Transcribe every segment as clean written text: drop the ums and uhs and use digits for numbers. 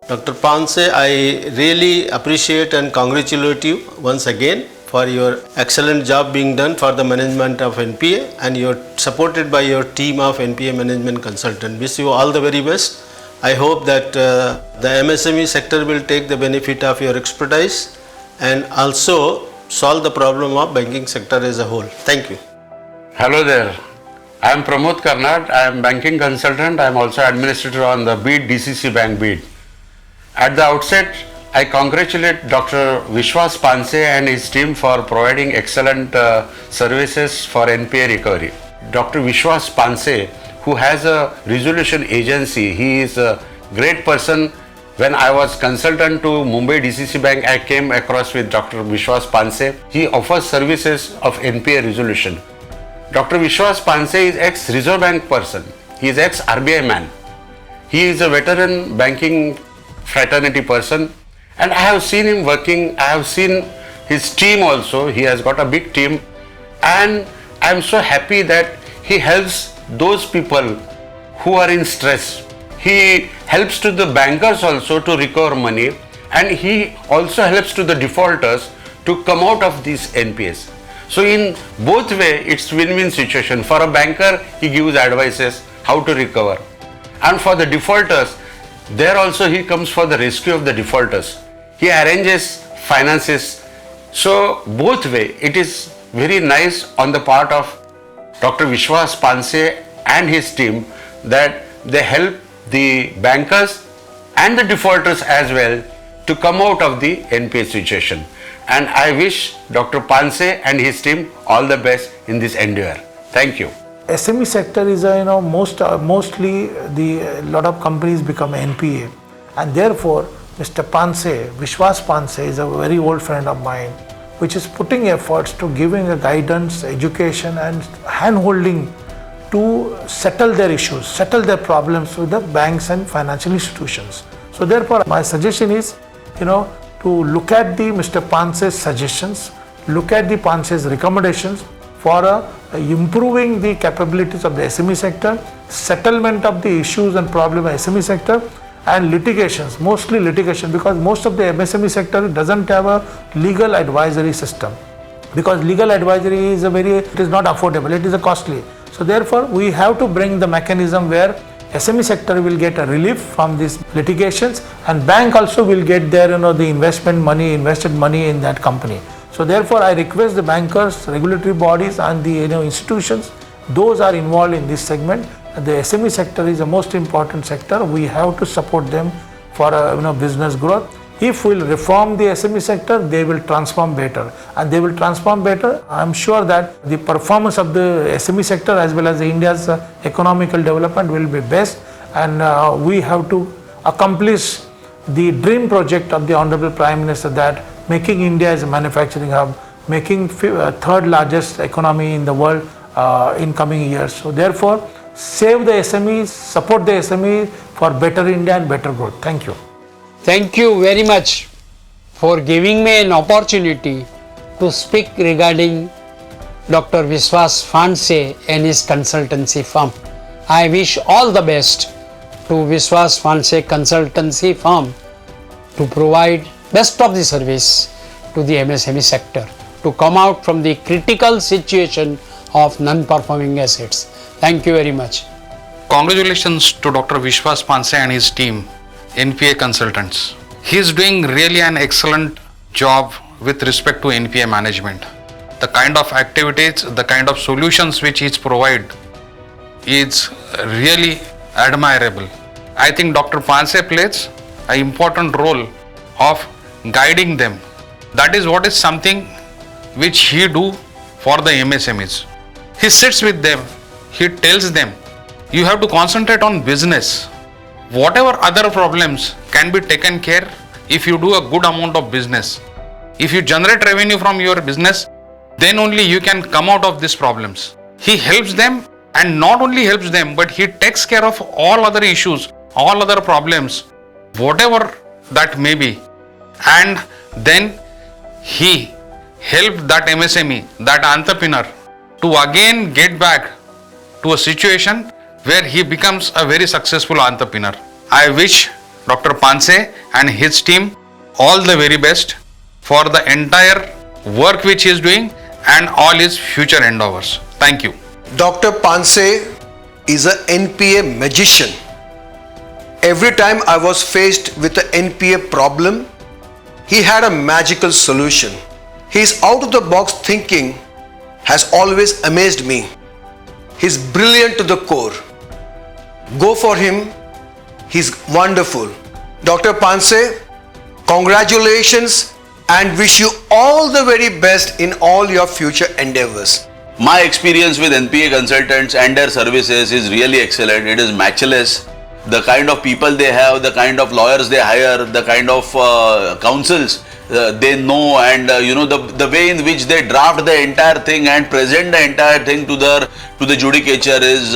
Dr. Panse, I really appreciate and congratulate you once again for your excellent job being done for the management of NPA, and you're supported by your team of NPA management consultant. Wish you all the very best. I hope that the MSME sector will take the benefit of your expertise and also solve the problem of banking sector as a whole. Thank you. Hello there. I am Pramod Karnad. I am banking consultant. I am also administrator on the BEAD DCC Bank BEAD. At the outset, I congratulate Dr. Vishwas Panse and his team for providing excellent services for NPA recovery. Dr. Vishwas Panse, who has a resolution agency, he is a great person. When I was consultant to Mumbai DCC Bank, I came across with Dr. Vishwas Panse. He offers services of NPA resolution. Dr. Vishwas Panse is ex-Reserve Bank person. He is ex-RBI man. He is a veteran banking fraternity person, and I have seen him working. I have seen his team also. He has got a big team, and I am so happy that he helps those people who are in stress. He helps to the bankers also to recover money, and he also helps to the defaulters to come out of these NPAs. So in both way, it's win-win situation. For a banker, he gives advices how to recover, and for the defaulters, there also he comes for the rescue of the defaulters. He arranges finances. So both way, it is very nice on the part of Dr. Vishwas Panse and his team that they help the bankers and the defaulters as well to come out of the NPA situation. And I wish Dr. Panse and his team all the best in this endeavor. Thank you. SME sector is mostly the lot of companies become NPA, and therefore Mr. Panse, Vishwas Panse, is a very old friend of mine, which is putting efforts to giving a guidance, education and hand-holding to settle their issues, settle their problems with the banks and financial institutions. So therefore my suggestion is, to look at the Mr. Panse's suggestions, look at the Panse's recommendations for improving the capabilities of the SME sector, settlement of the issues and problems of SME sector, and litigations, mostly litigation, because most of the MSME sector doesn't have a legal advisory system, because legal advisory is it is not affordable, it is costly. So therefore we have to bring the mechanism where SME sector will get a relief from these litigations, and bank also will get their the invested money in that company. So therefore I request the bankers, regulatory bodies and the institutions, those are involved in this segment. The SME sector is the most important sector. We have to support them for business growth. If we will reform the SME sector, they will transform better, and they will transform better. I am sure that the performance of the SME sector as well as India's economical development will be best, and we have to accomplish the dream project of the Honorable Prime Minister, that making India as a manufacturing hub, making third largest economy in the world in coming years. So therefore, save the SMEs, support the SME for better India and better growth. Thank you. Thank you very much for giving me an opportunity to speak regarding Dr. Vishwas Panse and his consultancy firm. I wish all the best to Vishwas Panse consultancy firm to provide best of the service to the MSME sector to come out from the critical situation of non-performing assets. Thank you very much. Congratulations to Dr. Vishwas Panse and his team, NPA consultants. He is doing really an excellent job with respect to NPA management. The kind of activities, the kind of solutions which he provides is really admirable. I think Dr. Panse plays an important role of guiding them. That is what is something which he do for the MSMEs. He sits with them, he tells them, you have to concentrate on business. Whatever other problems can be taken care if you do a good amount of business. If you generate revenue from your business, then only you can come out of these problems. He helps them, and not only helps them, but he takes care of all other issues, all other problems, whatever that may be. And then he helped that MSME, that entrepreneur, to again get back to a situation where he becomes a very successful entrepreneur. I wish Dr. Panse and his team all the very best for the entire work which he is doing and all his future endeavors. Thank you. Dr. Panse is an NPA magician. Every time I was faced with an NPA problem, he had a magical solution. His out-of-the-box thinking has always amazed me. He's brilliant to the core. Go for him. He's wonderful. Dr. Panse, congratulations and wish you all the very best in all your future endeavors. My experience with NPA consultants and their services is really excellent. It is matchless. The kind of people they have, the kind of lawyers they hire, the kind of counsels they know, and the way in which they draft the entire thing and present the entire thing to the judicature is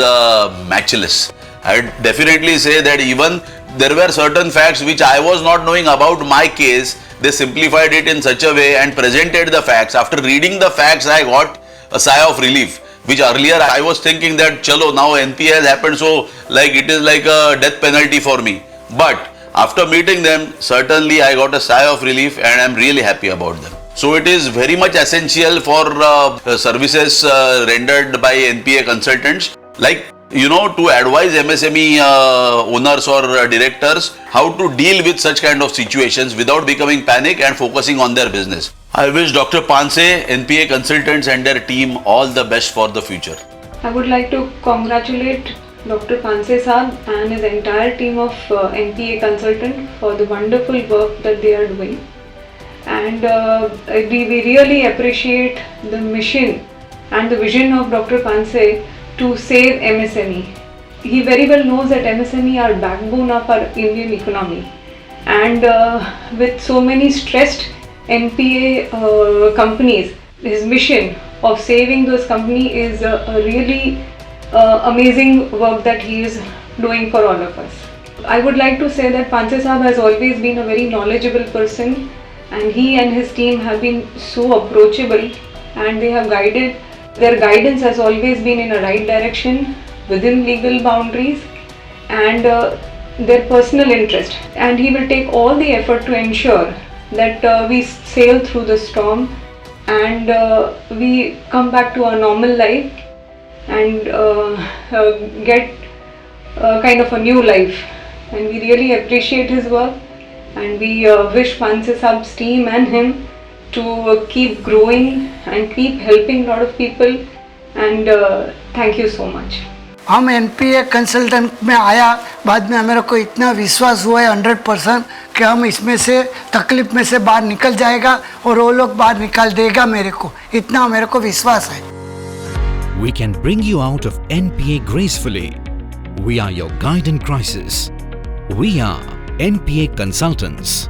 matchless. I would definitely say that even there were certain facts which I was not knowing about my case. They simplified it in such a way and presented the facts. After reading the facts, I got a sigh of relief, which earlier I was thinking that chalo, now NPA has happened, so like it is like a death penalty for me. But after meeting them, certainly I got a sigh of relief and I am really happy about them. So it is very much essential for services rendered by NPA consultants, like to advise MSME owners or directors how to deal with such kind of situations without becoming panic and focusing on their business. I wish Dr. Panse, NPA consultants and their team all the best for the future. I would like to congratulate Dr. Panse Saab and his entire team of NPA consultant for the wonderful work that they are doing. And we really appreciate the mission and the vision of Dr. Panse to save MSME. He very well knows that MSME are backbone of our Indian economy, and with so many stressed NPA companies, his mission of saving those companies is a really amazing work that he is doing for all of us. I would like to say that Panse Saab has always been a very knowledgeable person, and he and his team have been so approachable, and they have guided. Their guidance has always been in a right direction within legal boundaries and their personal interest. And he will take all the effort to ensure that we sail through the storm and we come back to our normal life and get kind of a new life. And we really appreciate his work, and we wish Panse Saab's team and him to keep growing and keep helping a lot of people, and thank you so much. हम NPA consultant में आया, बाद में मेरे को इतना विश्वास हुआ है 100% कि हम इसमें से तकलीफ में से बाहर निकल जाएगा और वो लोग बाहर निकाल देगा मेरे को, इतना मेरे को विश्वास है. We can bring you out of NPA gracefully. We are your guide in crisis. We are NPA Consultants.